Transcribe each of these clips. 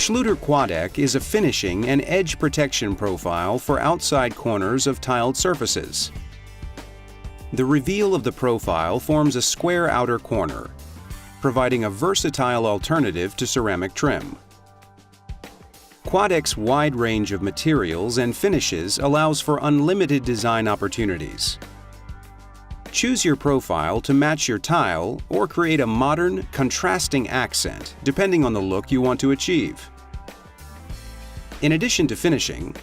Schluter Quadec is a finishing and edge protection profile for outside corners of tiled surfaces. The reveal of the profile forms a square outer corner, providing a versatile alternative to ceramic trim. Quadec's wide range of materials and finishes allows for unlimited design opportunities. Choose your profile to match your tile or create a modern, contrasting accent depending on the look you want to achieve. In addition to finishing,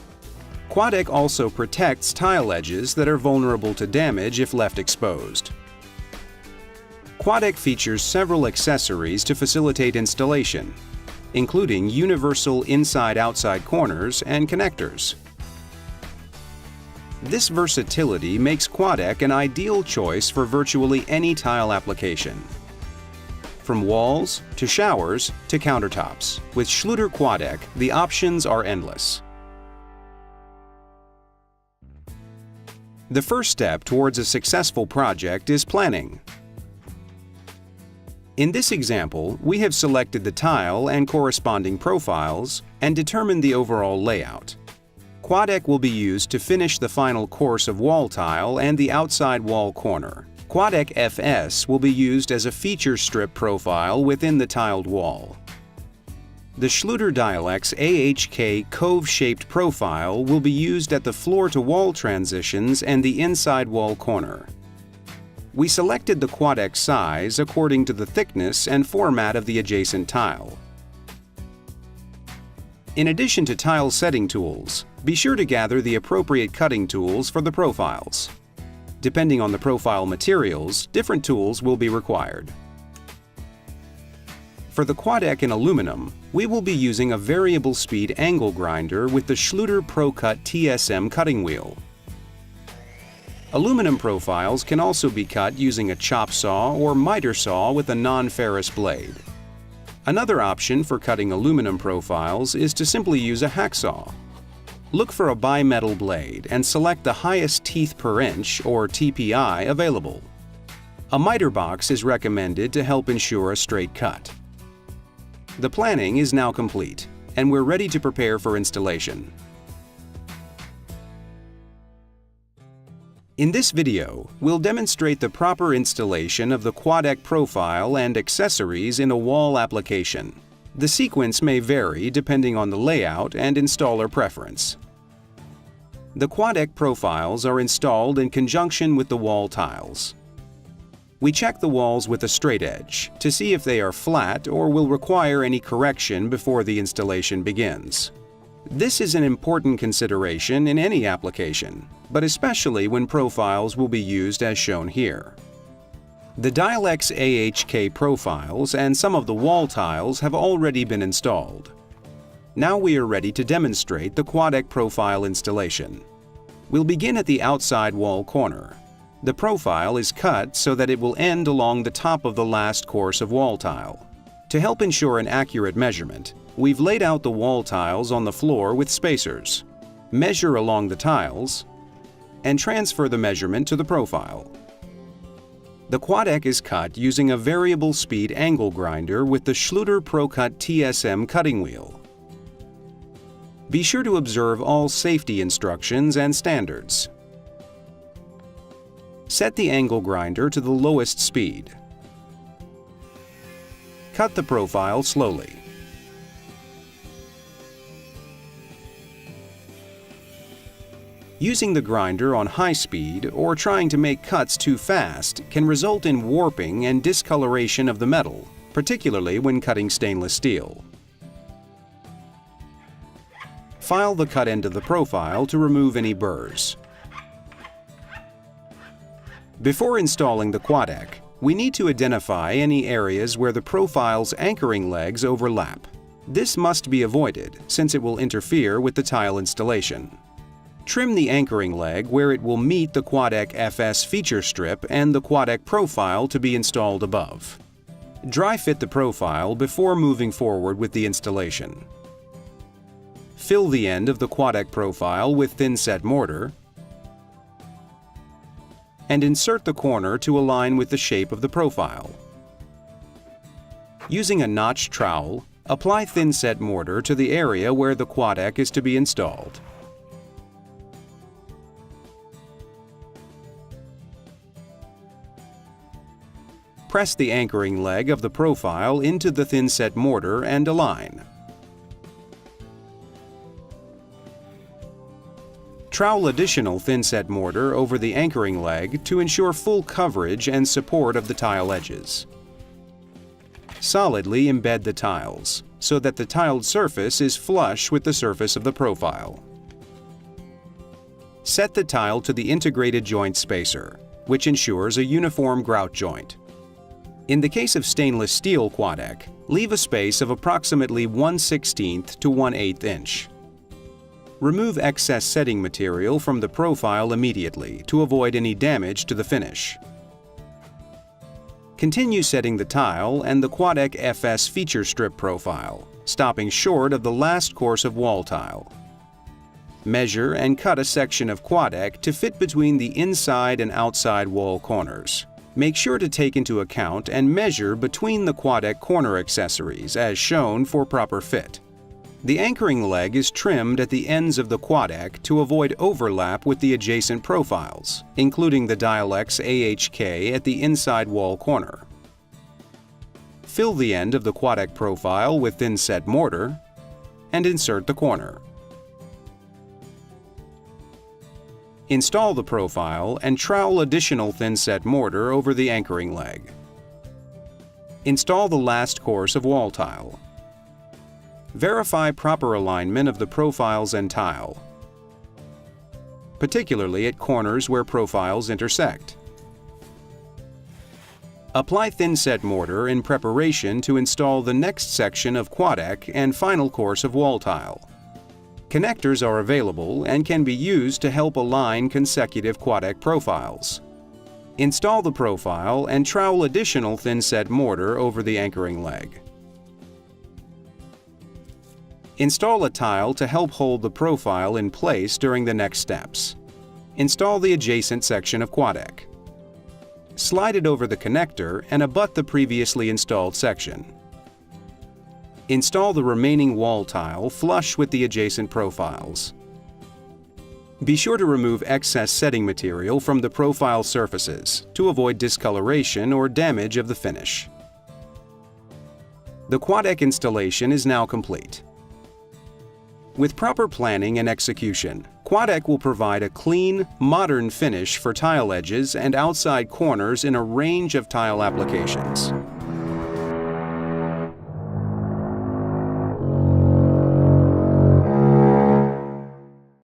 Quadec also protects tile edges that are vulnerable to damage if left exposed. Quadec features several accessories to facilitate installation, including universal inside-outside corners and connectors. This versatility makes Quadec an ideal choice for virtually any tile application. From walls to showers to countertops, with Schluter Quadec, the options are endless. The first step towards a successful project is planning. In this example, we have selected the tile and corresponding profiles and determined the overall layout. Quadec will be used to finish the final course of wall tile and the outside wall corner. Quadec FS will be used as a feature strip profile within the tiled wall. The Schluter Dialex AHK cove-shaped profile will be used at the floor-to-wall transitions and the inside wall corner. We selected the Quadec size according to the thickness and format of the adjacent tile. In addition to tile setting tools, be sure to gather the appropriate cutting tools for the profiles. Depending on the profile materials, different tools will be required. For the Quadec in aluminum, we will be using a variable speed angle grinder with the Schluter ProCut TSM cutting wheel. Aluminum profiles can also be cut using a chop saw or miter saw with a non-ferrous blade. Another option for cutting aluminum profiles is to simply use a hacksaw. Look for a bimetal blade and select the highest teeth per inch, or TPI, available. A miter box is recommended to help ensure a straight cut. The planning is now complete, and we're ready to prepare for installation. In this video, we'll demonstrate the proper installation of the Quadec profile and accessories in a wall application. The sequence may vary depending on the layout and installer preference. The Quadec profiles are installed in conjunction with the wall tiles. We check the walls with a straight edge to see if they are flat or will require any correction before the installation begins. This is an important consideration in any application, but especially when profiles will be used as shown here. The Dialex AHK profiles and some of the wall tiles have already been installed. Now we are ready to demonstrate the Quadec profile installation. We'll begin at the outside wall corner. The profile is cut so that it will end along the top of the last course of wall tile. To help ensure an accurate measurement, we've laid out the wall tiles on the floor with spacers. Measure along the tiles and transfer the measurement to the profile. The Quadec is cut using a variable speed angle grinder with the Schluter ProCut TSM cutting wheel. Be sure to observe all safety instructions and standards. Set the angle grinder to the lowest speed. Cut the profile slowly. Using the grinder on high speed or trying to make cuts too fast can result in warping and discoloration of the metal, particularly when cutting stainless steel. File the cut end of the profile to remove any burrs. Before installing the Quadec, we need to identify any areas where the profile's anchoring legs overlap. This must be avoided since it will interfere with the tile installation. Trim the anchoring leg where it will meet the Quadec FS feature strip and the Quadec profile to be installed above. Dry fit the profile before moving forward with the installation. Fill the end of the Quadec profile with thin-set mortar and insert the corner to align with the shape of the profile. Using a notched trowel, Apply thin-set mortar to the area where the Quadec is to be installed. Press the anchoring leg of the profile into the thin-set mortar and align. Trowel additional thin-set mortar over the anchoring leg to ensure full coverage and support of the tile edges. Solidly embed the tiles so that the tiled surface is flush with the surface of the profile. Set the tile to the integrated joint spacer, which ensures a uniform grout joint. In the case of stainless steel Quadec, leave a space of approximately 1/16 to 1/8 inch. Remove excess setting material from the profile immediately to avoid any damage to the finish. Continue setting the tile and the Quadec FS feature strip profile, stopping short of the last course of wall tile. Measure and cut a section of Quadec to fit between the inside and outside wall corners. Make sure to take into account and measure between the Quadec corner accessories as shown for proper fit. The anchoring leg is trimmed at the ends of the Quadec to avoid overlap with the adjacent profiles, including the Dialex AHK at the inside wall corner. Fill the end of the Quadec profile with thin-set mortar and insert the corner. Install the profile and trowel additional thin-set mortar over the anchoring leg. Install the last course of wall tile. Verify proper alignment of the profiles and tile, particularly at corners where profiles intersect. Apply thin-set mortar in preparation to install the next section of Quadec and final course of wall tile. Connectors are available and can be used to help align consecutive Quadec profiles. Install the profile and trowel additional thin-set mortar over the anchoring leg. Install a tile to help hold the profile in place during the next steps. Install the adjacent section of Quadec. Slide it over the connector and abut the previously installed section. Install the remaining wall tile flush with the adjacent profiles. Be sure to remove excess setting material from the profile surfaces to avoid discoloration or damage of the finish. The Quadec installation is now complete. With proper planning and execution, Quadec will provide a clean, modern finish for tile edges and outside corners in a range of tile applications.